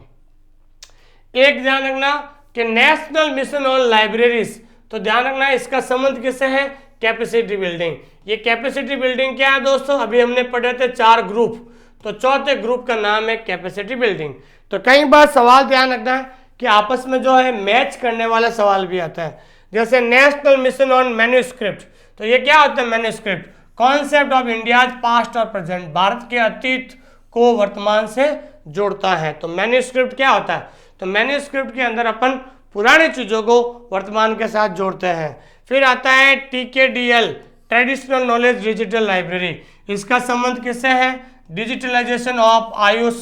एक ध्यान रखना कि नेशनल मिशन ऑन लाइब्रेरीज, तो ध्यान रखना इसका संबंध किससे है? Capacity building. ये कैपेसिटी बिल्डिंग क्या है दोस्तों? अभी हमने पढ़े थे 4 ग्रुप, तो चौथे ग्रुप का नाम है कैपेसिटी बिल्डिंग। तो कई बार सवाल ध्यान रखना है कि आपस में जो है मैच करने वाला सवाल भी आता है। जैसे नेशनल मिशन ऑन मैन्यूस्क्रिप्ट, तो ये क्या होता है? Manuscript concept of India's past और प्रेजेंट, भारत के अतीत को वर्तमान से जोड़ता है। तो मैन्यूस्क्रिप्ट क्या होता है? तो मैन्यूस्क्रिप्ट के अंदर अपन पुरानी चीज़ों को वर्तमान के साथ जोड़ते हैं। फिर आता है TKDL, traditional knowledge digital library. इसका संबंध किससे है? Digitalisation of AYUSH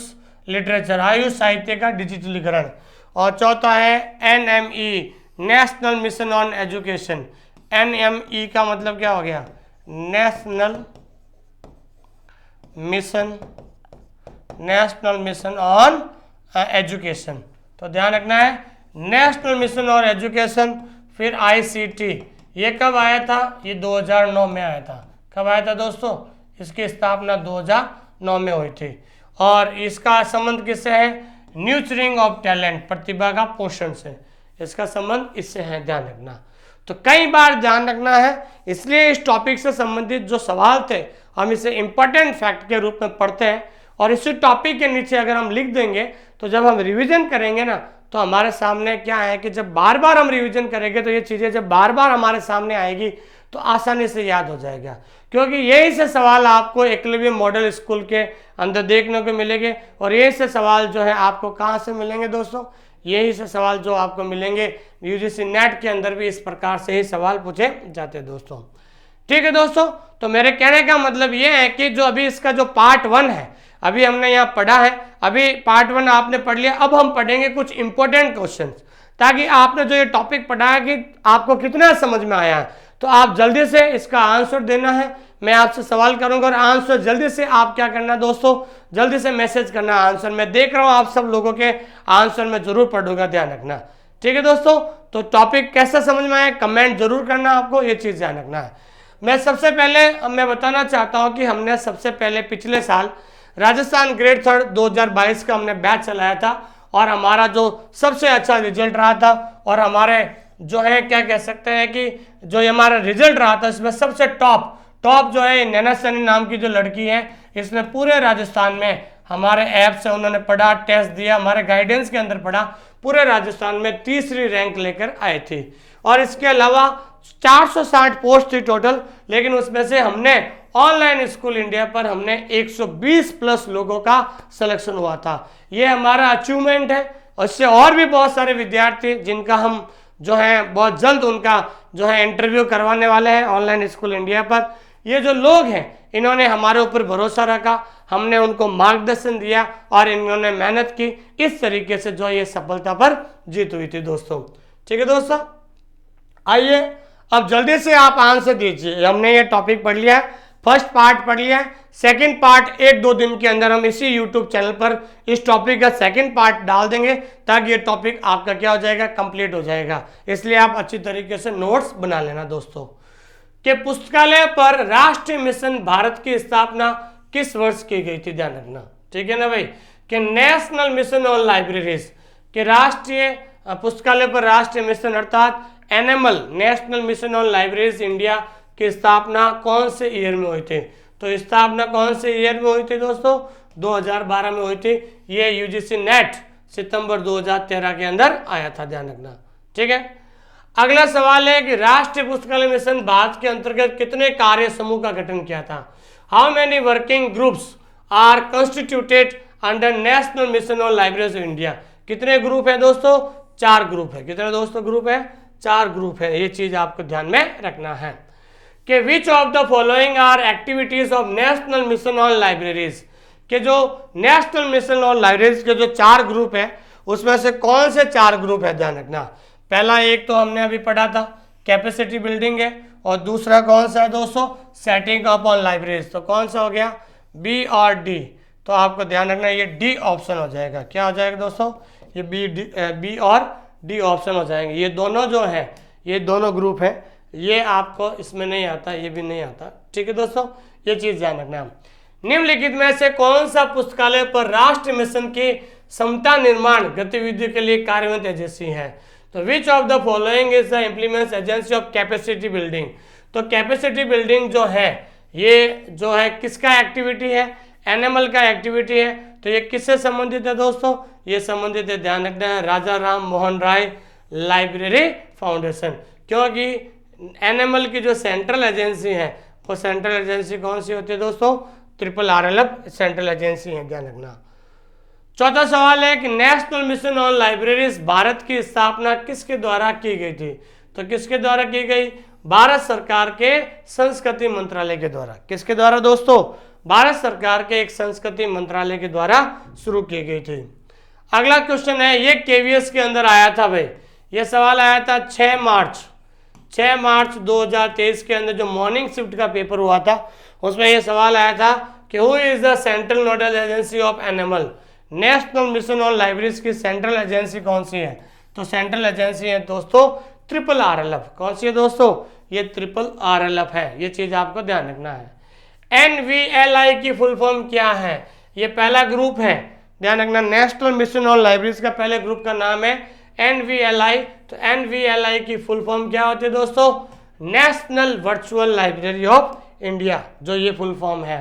literature, AYUSH साहित्य का डिजिटलीकरण। और चौथा है NME, national mission on education. NME का मतलब क्या हो गया? National mission on education. तो ध्यान रखना है नेशनल मिशन ऑन एजुकेशन। फिर ICT, ये कब आया था? ये 2009 में आया था। कब आया था दोस्तों? इसकी स्थापना 2009 में हुई थी। और इसका संबंध किससे है? न्यूचरिंग ऑफ टैलेंट, प्रतिभा का पोषण से। इसका संबंध इससे है, ध्यान रखना। तो कई बार ध्यान रखना है, इसलिए इस टॉपिक से संबंधित जो सवाल थे हम इसे इंपॉर्टेंट फैक्ट के रूप में पढ़ते हैं और इसी टॉपिक के नीचे अगर हम लिख देंगे तो जब हम रिवीजन करेंगे ना तो हमारे सामने क्या है कि जब बार बार हम रिवीजन करेंगे तो ये चीज़ें जब बार बार हमारे सामने आएगी तो आसानी से याद हो जाएगा, क्योंकि यही से सवाल आपको एकलव्य मॉडल स्कूल के अंदर देखने को मिलेंगे। और यही से सवाल जो है आपको कहाँ से मिलेंगे दोस्तों, यही से सवाल जो आपको मिलेंगे यूजीसी नेट के अंदर भी इस प्रकार से ही सवाल पूछे जाते हैं दोस्तों। ठीक है दोस्तों, तो मेरे कहने का मतलब ये है कि जो अभी इसका जो पार्ट 1 है अभी हमने यहाँ पढ़ा है, अभी पार्ट 1 आपने पढ़ लिया, अब हम पढ़ेंगे कुछ इंपॉर्टेंट क्वेश्चंस, ताकि आपने जो ये टॉपिक पढ़ा है कि आपको कितना समझ में आया है, तो आप जल्दी से इसका आंसर देना है। मैं आपसे सवाल करूंगा और आंसर जल्दी से आप क्या करना दोस्तों, जल्दी से मैसेज करना आंसर। मैं देख रहा हूँ आप सब लोगों के आंसर मैं जरूर पढ़ूंगा, ध्यान रखना। ठीक है दोस्तों, तो टॉपिक कैसा समझ में आया कमेंट जरूर करना, आपको ये चीज़ ध्यान रखना है। मैं सबसे पहले मैं बताना चाहता हूँ कि हमने सबसे पहले पिछले साल राजस्थान ग्रेड 3 2022 का हमने बैच चलाया था और हमारा जो सबसे अच्छा रिजल्ट रहा था, और हमारे जो है क्या कह सकते हैं कि जो हमारा रिजल्ट रहा था इसमें सबसे टॉप जो है नैना सैनी नाम की जो लड़की है, इसने पूरे राजस्थान में हमारे ऐप से उन्होंने पढ़ा, टेस्ट दिया, हमारे गाइडेंस के अंदर पढ़ा, पूरे राजस्थान में तीसरी रैंक लेकर आए थे। और इसके अलावा 460 पोस्ट थी टोटल, लेकिन उसमें से हमने ऑनलाइन स्कूल इंडिया पर हमने 120 प्लस लोगों का सिलेक्शन हुआ था। ये हमारा अचीवमेंट है। और इससे और भी बहुत सारे विद्यार्थी जिनका हम जो है बहुत जल्द उनका जो है इंटरव्यू करवाने वाले हैं ऑनलाइन स्कूल इंडिया पर। ये जो लोग हैं इन्होंने हमारे ऊपर भरोसा रखा, हमने उनको मार्गदर्शन दिया और इन्होंने मेहनत की, इस तरीके से जो ये सफलता पर जीत हुई थी दोस्तों। ठीक है दोस्तों, आइए अब जल्दी से आप आंसर दीजिए। हमने ये टॉपिक पढ़ लिया है, फर्स्ट पार्ट पढ़ लिया है, सेकंड पार्ट 1-2 दिन के अंदर हम इसी यूट्यूब चैनल पर इस टॉपिक का सेकंड पार्ट डाल देंगे, ताकि ये टॉपिक आपका क्या हो जाएगा, कंप्लीट हो जाएगा। इसलिए आप अच्छी तरीके से नोट्स बना लेना दोस्तों। कि पुस्तकालय पर राष्ट्रीय मिशन भारत की स्थापना किस वर्ष की गई थी, ध्यान रखना। ठीक है ना भाई, कि नेशनल मिशन ऑन लाइब्रेरीज के राष्ट्रीय पुस्तकालय पर राष्ट्रीय मिशन अर्थात NML national mission on libraries India की स्थापना कौन से ईयर में हुई थी। तो स्थापना कौन से ईयर में हुई थी दोस्तों, 2012 में हुई थी। ये यूजीसी नेट सितंबर 2013 के अंदर आया था, ध्यान रखना। ठीक है, अगला सवाल है कि राष्ट्रीय पुस्तकालय मिशन भारत के अंतर्गत कितने कार्य समूह का गठन किया था। How many working groups are constituted under national mission on libraries India. कितने ग्रुप है दोस्तों, 4 ग्रुप है। कितने दोस्तों ग्रुप है, 4 ग्रुप है। ये चीज आपको ध्यान में रखना है कि which of the following are activities of national mission on libraries, के जो नेशनल मिशन ऑन लाइब्रेरीज के जो 4 ग्रुप है उसमें से कौन से 4 ग्रुप है, ध्यान रखना। पहला एक तो हमने अभी पढ़ा था कैपेसिटी बिल्डिंग है, और दूसरा कौन सा है दोस्तों, सेटिंग अप ऑन लाइब्रेरीज। तो कौन सा हो गया, बी और डी। तो आपको ध्यान रखना ये डी ऑप्शन हो जाएगा। क्या हो जाएगा दोस्तों, ये बी और डी ऑप्शन हो जाएंगे। ये दोनों जो है, ये दोनों ग्रुप है, ये आपको इसमें नहीं आता, ये भी नहीं आता। ठीक है दोस्तों, ये चीज ध्यान रखना। निम्नलिखित में से कौन सा पुस्तकालय पर राष्ट्रीय मिशन की समता निर्माण गतिविधि के लिए कार्यान्वित एजेंसी है। तो विच of the following is the implements agency of capacity building. तो कैपेसिटी बिल्डिंग जो है ये जो है किसका एक्टिविटी है, एनएमएल का एक्टिविटी है। तो ये किससे संबंधित है दोस्तों, ये संबंधित है, ध्यान रखना है, राजा राम मोहन राय लाइब्रेरी फाउंडेशन। क्योंकि एनएमएल की जो सेंट्रल एजेंसी है वो सेंट्रल एजेंसी कौन सी होती है दोस्तों, RRLF सेंट्रल एजेंसी है, ध्यान रखना। चौथा सवाल है कि national mission on libraries Bharat की स्थापना किसके द्वारा की गई थी। तो किसके द्वारा की गई, भारत सरकार के संस्कृति मंत्रालय के द्वारा। किसके द्वारा दोस्तों, भारत सरकार के एक संस्कृति मंत्रालय के द्वारा शुरू की गई थी। अगला क्वेश्चन है, ये केवीएस के अंदर आया था भाई, ये सवाल आया था 6 मार्च 2023 के अंदर जो मॉर्निंग शिफ्ट का पेपर हुआ था उसमें ये सवाल आया था कि who is the central nodal agency of NML. National mission on libraries की सेंट्रल एजेंसी कौन सी है। तो सेंट्रल एजेंसी है दोस्तों RRLF। कौन सी है दोस्तों, ये RRLF है। ये चीज आपको ध्यान रखना है। NVLI की फुल फॉर्म क्या है, ये पहला ग्रुप है, ध्यान रखना। नेशनल मिशन ऑन लाइब्रेरीज का पहले ग्रुप का नाम है NVLI। तो NVLI की फुल फॉर्म क्या होती है दोस्तों, national virtual library of India, जो ये फुल फॉर्म है।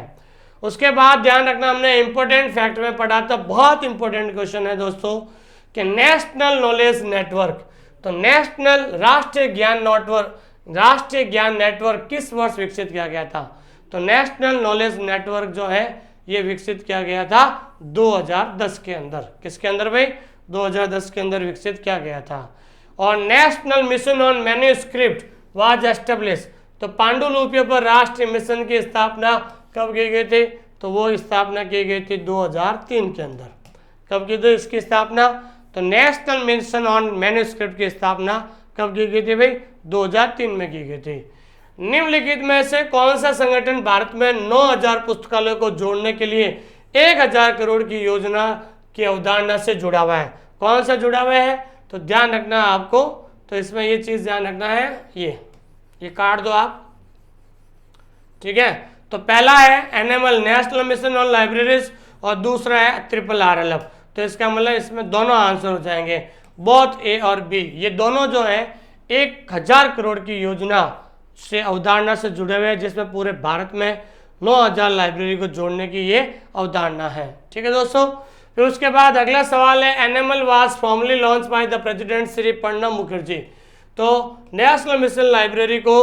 उसके बाद ध्यान रखना, हमने इंपॉर्टेंट फैक्ट में पढ़ा था, बहुत इंपॉर्टेंट क्वेश्चन है दोस्तों, कि नेशनल नॉलेज नेटवर्क, तो नेशनल राष्ट्रीय ज्ञान नेटवर्क किस वर्ष विकसित किया गया था? तो नेशनल नॉलेज नेटवर्क जो है ये विकसित किया गया था 2010 के अंदर। किसके अंदर भाई? 2010 के अंदर विकसित किया गया था। और national mission on manuscript was establish, तो पांडुलिपियों पर राष्ट्रीय मिशन की स्थापना कब की गई थी? तो वो स्थापना की गई थी 2003 के अंदर। कब की थी इसकी स्थापना? तो नेशनल मिशन ऑन मैन्यूस्क्रिप्ट की स्थापना कब की गई थी भाई? 2003 में की गई थी। निम्नलिखित में से कौन सा संगठन भारत में 9000 पुस्तकालयों को जोड़ने के लिए 1000 करोड़ की योजना की अवधारणा से जुड़ा हुआ है? कौन सा जुड़ा हुआ है? तो ध्यान रखना आपको, तो इसमें ये चीज ध्यान रखना है, ये काट दो आप, ठीक है। तो पहला है NML national mission on libraries, और दूसरा है RRRLF। तो इसका मतलब इसमें दोनों आंसर हो जाएंगे, बोथ ए और बी। ये दोनों जो है 1000 करोड़ की योजना से अवधारणा से जुड़े हुए हैं, जिसमें पूरे भारत में 9000 लाइब्रेरी को जोड़ने की ये अवधारणा है, ठीक है दोस्तों। फिर उसके बाद अगला सवाल है, NML was formally launch by the president Shri Pranab Mukherjee. तो नेशनल मिशन लाइब्रेरी को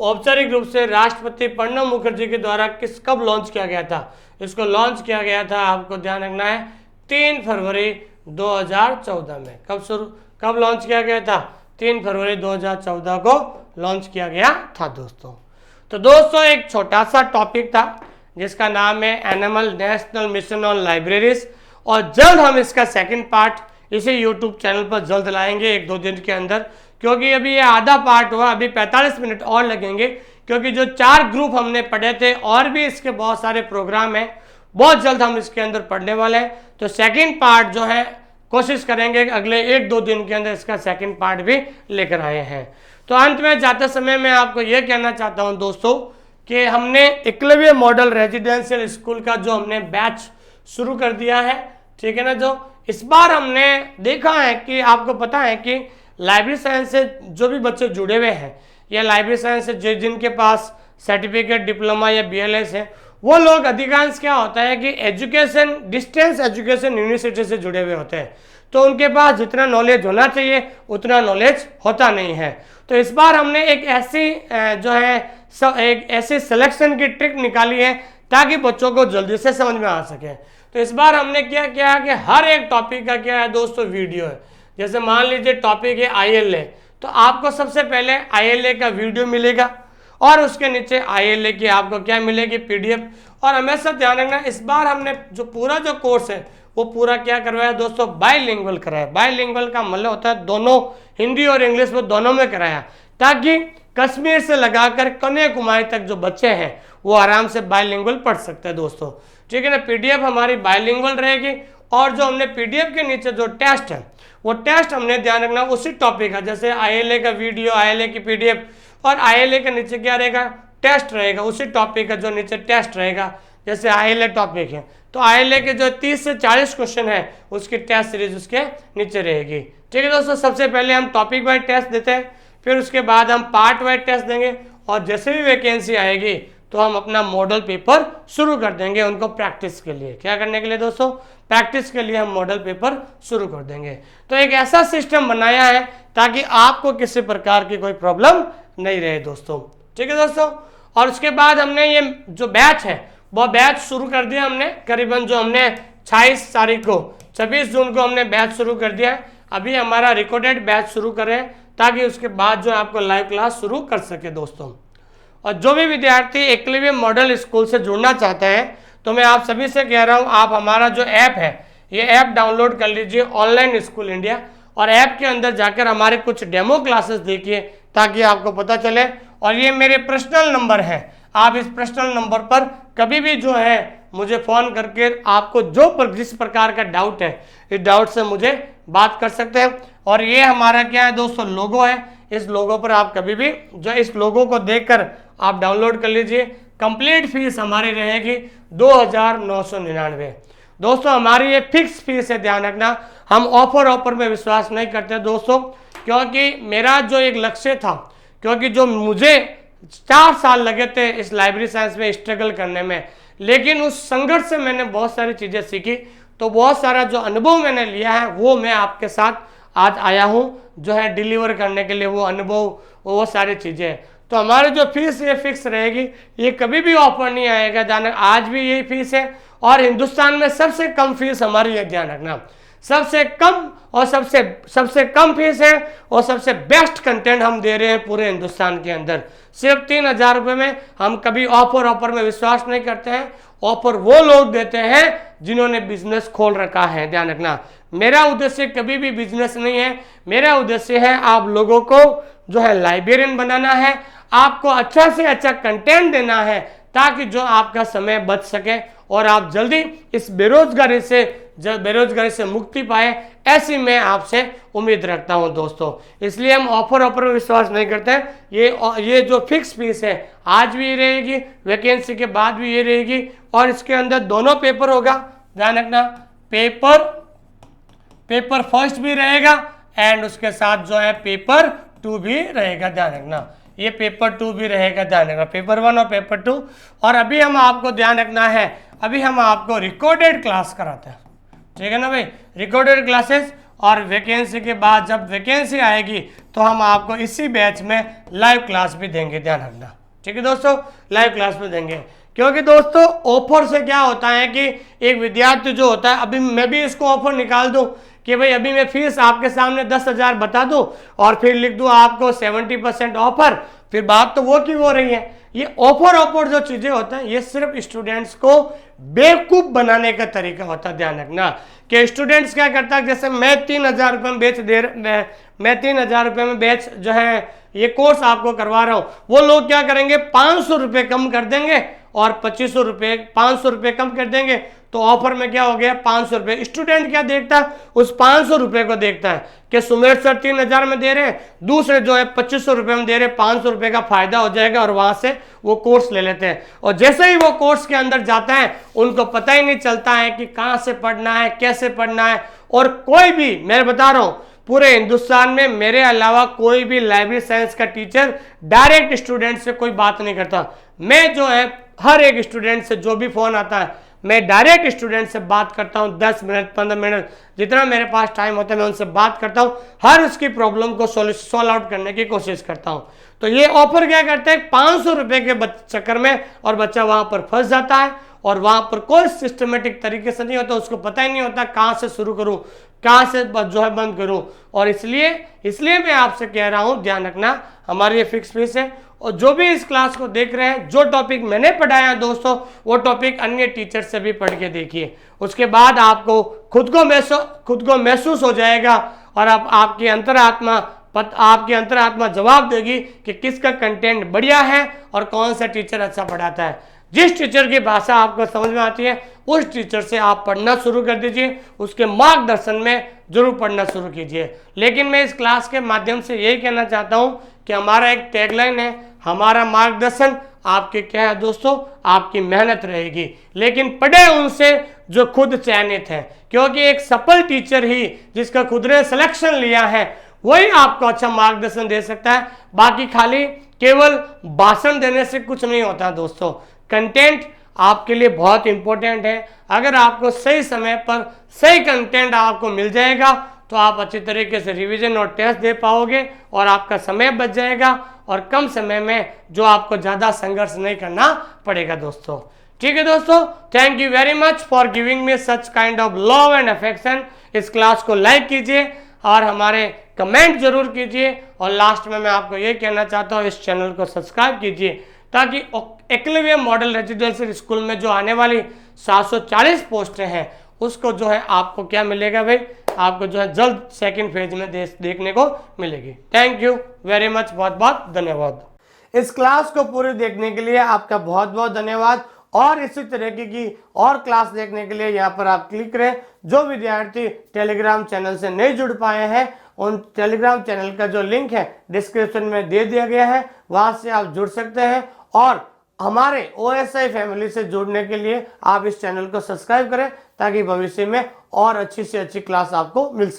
औपचारिक रूप से राष्ट्रपति प्रणब मुखर्जी के द्वारा कब लॉन्च किया गया था? इसको लॉन्च किया गया था, आपको ध्यान रखना है, 3 फरवरी 2014 में। कब लॉन्च किया गया था? 3 फरवरी 2014 को लॉन्च किया गया था दोस्तों। तो दोस्तों एक छोटा सा टॉपिक था जिसका नाम है NML national mission on libraries, और जल्द हम इसका सेकंड पार्ट इसी यूट्यूब चैनल पर जल्द लाएंगे 1-2 दिन के अंदर, क्योंकि अभी ये आधा पार्ट हुआ, अभी 45 मिनट और लगेंगे, क्योंकि जो 4 ग्रुप हमने पढ़े थे और भी इसके बहुत सारे प्रोग्राम हैं, बहुत जल्द हम इसके अंदर पढ़ने वाले हैं। तो सेकंड पार्ट जो है कोशिश करेंगे अगले 1-2 दिन के अंदर इसका सेकंड पार्ट भी लेकर आए हैं। तो अंत में जाते समय मैं आपको यह कहना चाहता हूं दोस्तों कि हमने एकलव्य मॉडल रेजिडेंशियल स्कूल का जो हमने बैच शुरू कर दिया है, ठीक है ना। जो इस बार हमने देखा है कि आपको पता है कि लाइब्रेरी साइंस से जो भी बच्चे जुड़े हुए हैं, या लाइब्रेरी साइंस से जिनके पास सर्टिफिकेट, डिप्लोमा या BLS है, वो लोग अधिकांश क्या होता है कि एजुकेशन, डिस्टेंस एजुकेशन यूनिवर्सिटी से जुड़े हुए होते हैं, तो उनके पास जितना नॉलेज होना चाहिए उतना नॉलेज होता नहीं है। तो इस बार हमने एक ऐसी सिलेक्शन की ट्रिक निकाली है ताकि बच्चों को जल्दी से समझ में आ सके। तो इस बार हमने क्या किया कि हर एक टॉपिक का क्या है दोस्तों वीडियो है। जैसे मान लीजिए टॉपिक है ILA, तो आपको सबसे पहले ILA का वीडियो मिलेगा, और उसके नीचे ILA की आपको क्या मिलेगी? PDF। और हमेशा ध्यान रखना, इस बार हमने जो कोर्स है वो पूरा क्या करवाया दोस्तों? बाइलिंगुअल कराया। बाइलिंगुअल का मतलब होता है दोनों, हिंदी और इंग्लिश में दोनों में कराया, ताकि कश्मीर से लगाकर कन्याकुमारी तक जो बच्चे हैं वो आराम से बाइलिंगुअल पढ़ सकते हैं दोस्तों, ठीक है ना। PDF हमारी बाइलिंगुअल रहेगी, और जो हमने PDF के नीचे जो टेस्ट है वो टेस्ट हमने ध्यान रखना उसी टॉपिक का, जैसे ILA का वीडियो, ILA की PDF, और ILA के नीचे क्या रहेगा? टेस्ट रहेगा, उसी टॉपिक का जो नीचे टेस्ट रहेगा। जैसे ILA टॉपिक है तो ILA के जो 30 से 40 क्वेश्चन है उसकी टेस्ट सीरीज उसके नीचे रहेगी, ठीक है दोस्तों। सबसे पहले हम टॉपिक वाइज टेस्ट देते हैं, फिर उसके बाद हम पार्ट वाइज टेस्ट देंगे, और जैसे भी वैकेंसी आएगी तो हम अपना मॉडल पेपर शुरू कर देंगे उनको प्रैक्टिस के लिए। क्या करने के लिए दोस्तों? प्रैक्टिस के लिए हम मॉडल पेपर शुरू कर देंगे। तो एक ऐसा सिस्टम बनाया है ताकि आपको किसी प्रकार की कोई प्रॉब्लम नहीं रहे दोस्तों, ठीक है दोस्तों। और उसके बाद हमने ये जो बैच है वो बैच शुरू कर दिया हमने, करीबन जो हमने 26 तारीख को, 26 जून को हमने बैच शुरू कर दिया है। अभी हमारा रिकॉर्डेड बैच शुरू करें ताकि उसके बाद जो आपको लाइव क्लास शुरू कर सके दोस्तों। और जो भी विद्यार्थी एकलव्य मॉडल स्कूल से जुड़ना चाहते हैं, तो मैं आप सभी से कह रहा हूं, आप हमारा जो ऐप है ये ऐप डाउनलोड कर लीजिए, ऑनलाइन स्कूल इंडिया, और ऐप के अंदर जाकर हमारे कुछ डेमो क्लासेस देखिए ताकि आपको पता चले। और ये मेरे पर्सनल नंबर है, आप इस पर्सनल नंबर पर कभी भी जो है मुझे फ़ोन करके आपको जिस प्रकार का डाउट है, इस डाउट से मुझे बात कर सकते हैं। और ये हमारा क्या है दोस्तों? लोगो है, इस लोगो पर आप कभी भी जो इस लोगो को देखकर आप डाउनलोड कर लीजिए। कंप्लीट फीस हमारी रहेगी 2999 दोस्तों। हमारी ये फिक्स फीस है, ध्यान रखना। हम ऑफर में विश्वास नहीं करते दोस्तों, क्योंकि मेरा जो एक लक्ष्य था, क्योंकि जो मुझे 4 साल लगे थे इस लाइब्रेरी साइंस में स्ट्रगल करने में, लेकिन उस संघर्ष से मैंने बहुत सारी चीज़ें सीखी। तो बहुत सारा जो अनुभव मैंने लिया है वो मैं आपके साथ आज आया हूँ जो है डिलीवर करने के लिए, वो अनुभव, वो सारी चीज़ें। तो हमारी जो फीस ये फिक्स रहेगी, ये कभी भी ऑफर नहीं आएगा, ध्यान। आज भी यही फीस है और हिंदुस्तान में सबसे कम फीस हमारी है, ध्यान रखना। सबसे कम और सबसे कम फीस है और सबसे बेस्ट कंटेंट हम दे रहे हैं पूरे हिंदुस्तान के अंदर। सिर्फ 3,000 रुपये में। हम कभी ऑफर में विश्वास नहीं करते हैं। ऑफर वो लोग देते हैं जिन्होंने बिजनेस खोल रखा है, ध्यान रखना। मेरा उद्देश्य कभी भी बिजनेस नहीं है। मेरा उद्देश्य है आप लोगों को जो है लाइब्रेरियन बनाना है, आपको अच्छा से अच्छा कंटेंट देना है ताकि जो आपका समय बच सके और आप जल्दी इस बेरोजगारी से मुक्ति पाए, ऐसी मैं आपसे उम्मीद रखता हूं दोस्तों। इसलिए हम ऑफर में विश्वास नहीं करते हैं। ये जो फिक्स फीस है आज भी ये रहेगी, वैकेंसी के बाद भी ये रहेगी और इसके अंदर दोनों पेपर होगा, ध्यान रखना। पेपर फर्स्ट भी रहेगा एंड उसके साथ जो है पेपर 2 भी रहेगा, ध्यान रखना। ये पेपर 2 भी रहेगा, ध्यान रखना। पेपर 1 और पेपर 2। और अभी हम आपको ध्यान रखना है, अभी हम आपको रिकॉर्डेड क्लास कराते हैं, ठीक है ना भाई, रिकॉर्डेड क्लासेस। और वैकेंसी के बाद जब वैकेंसी आएगी तो हम आपको इसी बैच में लाइव क्लास भी देंगे, ध्यान रखना, ठीक है दोस्तों। लाइव क्लास भी देंगे क्योंकि दोस्तों ऑफर से क्या होता है कि एक विद्यार्थी जो होता है, अभी मैं भी इसको ऑफर निकाल दूं कि भाई अभी मैं फीस आपके सामने 10,000 बता दूं और फिर लिख दूं आपको 70% ऑफर, फिर बात तो वो की हो रही है। ये ऑफर जो चीजें होता है ये सिर्फ स्टूडेंट्स को बेवकूफ बनाने का तरीका होता है, ध्यान रखना। कि स्टूडेंट्स क्या करता है, जैसे मैं 3,000 रुपये में मैं 3,000 रुपये में बेच जो है ये कोर्स आपको करवा रहा हूँ, वो लोग क्या करेंगे 500 रुपये कम कर देंगे और 500 रुपये कम कर देंगे। तो ऑफर में क्या हो गया 500 रुपये। स्टूडेंट क्या देखता है, उस 500 रुपये को देखता है कि सुमेर सर 3,000 में दे रहे हैं, दूसरे जो है 2500 रुपये में दे रहे हैं, 500 रुपये का फायदा हो जाएगा और वहां से वो कोर्स ले लेते हैं। और जैसे ही वो कोर्स के अंदर जाता है उनको पता ही नहीं चलता है कि कहाँ से पढ़ना है, कैसे पढ़ना है। और कोई भी, मैं बता रहा हूँ पूरे हिंदुस्तान में मेरे अलावा कोई भी लाइब्रेरी साइंस का टीचर डायरेक्ट स्टूडेंट से कोई बात नहीं करता। मैं जो है हर एक स्टूडेंट से जो भी फोन आता है मैं डायरेक्ट स्टूडेंट से बात करता हूं, 10 मिनट 15 मिनट जितना मेरे पास टाइम होता है मैं उनसे बात करता हूं, हर उसकी प्रॉब्लम को सॉल्व आउट करने की कोशिश करता हूं। तो ये ऑफर क्या करते हैं 500 रुपये के चक्कर में और बच्चा वहां पर फंस जाता है और वहां पर कोई सिस्टमेटिक तरीके से नहीं होता, उसको पता ही नहीं होता कहाँ से शुरू करूं, कहाँ से जो है बंद करूं। और इसलिए मैं आपसे कह रहा हूं ध्यान रखना, हमारी ये फिक्स फीस है। और जो भी इस क्लास को देख रहे हैं, जो टॉपिक मैंने पढ़ाया दोस्तों वो टॉपिक अन्य टीचर से भी पढ़ के देखिए, उसके बाद आपको खुद को महसूस हो जाएगा और अब आपकी अंतरात्मा जवाब देगी कि किसका कंटेंट बढ़िया है और कौन सा टीचर अच्छा पढ़ाता है। जिस टीचर की भाषा आपको समझ में आती है उस टीचर से आप पढ़ना शुरू कर दीजिए, उसके मार्गदर्शन में जरूर पढ़ना शुरू कीजिए। लेकिन मैं इस क्लास के माध्यम से यही कहना चाहता हूं कि हमारा एक टैगलाइन है, हमारा मार्गदर्शन आपके क्या है दोस्तों, आपकी मेहनत रहेगी, लेकिन पढ़े उनसे जो खुद चयनित है, क्योंकि एक सफल टीचर ही जिसका खुद ने सिलेक्शन लिया है वही आपको अच्छा मार्गदर्शन दे सकता है। बाकी खाली केवल भाषण देने से कुछ नहीं होता दोस्तों। कंटेंट आपके लिए बहुत इंपॉर्टेंट है। अगर आपको सही समय पर सही कंटेंट आपको मिल जाएगा तो आप अच्छी तरीके से रिवीजन और टेस्ट दे पाओगे और आपका समय बच जाएगा और कम समय में जो आपको ज़्यादा संघर्ष नहीं करना पड़ेगा दोस्तों। ठीक है दोस्तों, thank you very much for giving me such kind of love and affection. इस क्लास को लाइक कीजिए और हमारे कमेंट जरूर कीजिए और लास्ट में मैं आपको ये कहना चाहता हूँ इस चैनल को सब्सक्राइब कीजिए ताकि एकलव्य मॉडल रेजिडेंशियल स्कूल में जो आने वाली 740 पोस्टें हैं उसको जो है आपको क्या मिलेगा भाई, आपको जो है जल्द सेकंड फेज में देखने को मिलेगी। थैंक यू वेरी मच, बहुत बहुत धन्यवाद। इस क्लास को पूरी देखने के लिए आपका बहुत बहुत धन्यवाद और इसी तरीके की और क्लास देखने के लिए यहाँ पर आप क्लिक करें। जो विद्यार्थी टेलीग्राम चैनल से नहीं जुड़ पाए हैं उन टेलीग्राम चैनल का जो लिंक है डिस्क्रिप्शन में दे दिया गया है, वहां से आप जुड़ सकते हैं और हमारे OSI फैमिली से जुड़ने के लिए आप इस चैनल को सब्सक्राइब करें ताकि भविष्य में और अच्छी से अच्छी क्लास आपको मिल सके।